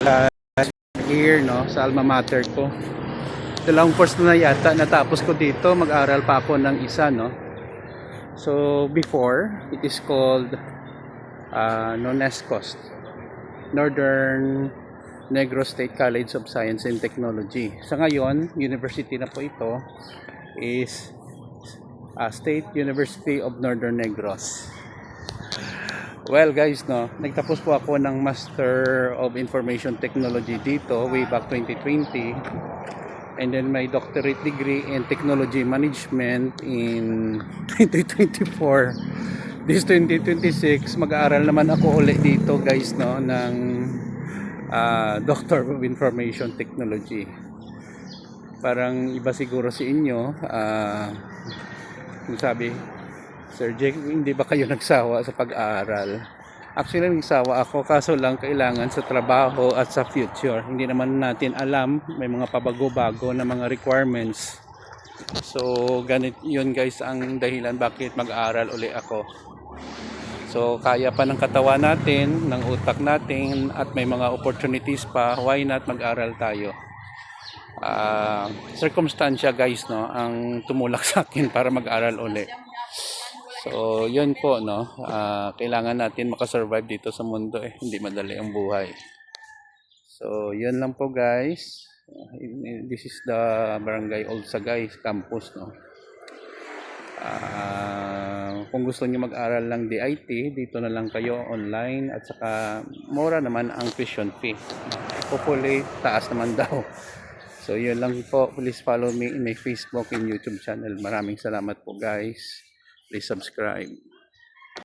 Here no sa alma mater ko. Dalawang course na yata natapos ko dito, mag-aral pa ako ng isa no. So before it is called NONESCOS, Northern Negros State College of Science and Technology. Sa ngayon, university na po ito is State University of Northern Negros. Well guys, no, nagtapos po ako ng Master of Information Technology dito way back 2020, and then my doctorate degree in Technology Management in 2024. This 2026 mag-aaral naman ako ulit dito guys, no, ng Doctor of Information Technology. Parang iba siguro sa inyo, kung sabi, Sir Jake, hindi ba kayo nagsawa sa pag-aaral? Actually, nagsawa ako, kaso lang kailangan sa trabaho at sa future. Hindi naman natin alam, may mga pabago-bago na mga requirements. So, ganit yun guys ang dahilan bakit mag-aaral uli ako. So, kaya pa ng katawan natin, ng utak natin, at may mga opportunities pa, why not mag-aral tayo? Circumstansya guys, no, ang tumulak sa akin para mag-aral uli. So, yun po, no. Kailangan natin makasurvive dito sa mundo eh. Hindi madali ang buhay. So, yun lang po guys. This is the Barangay Old Sagay campus, no. Kung gusto niyo mag-aral ng DIT, dito na lang kayo online, at saka mura naman ang tuition fee. Hopefully, taas naman daw. So, yun lang po. Please follow me in my Facebook and YouTube channel. Maraming salamat po guys. Please subscribe.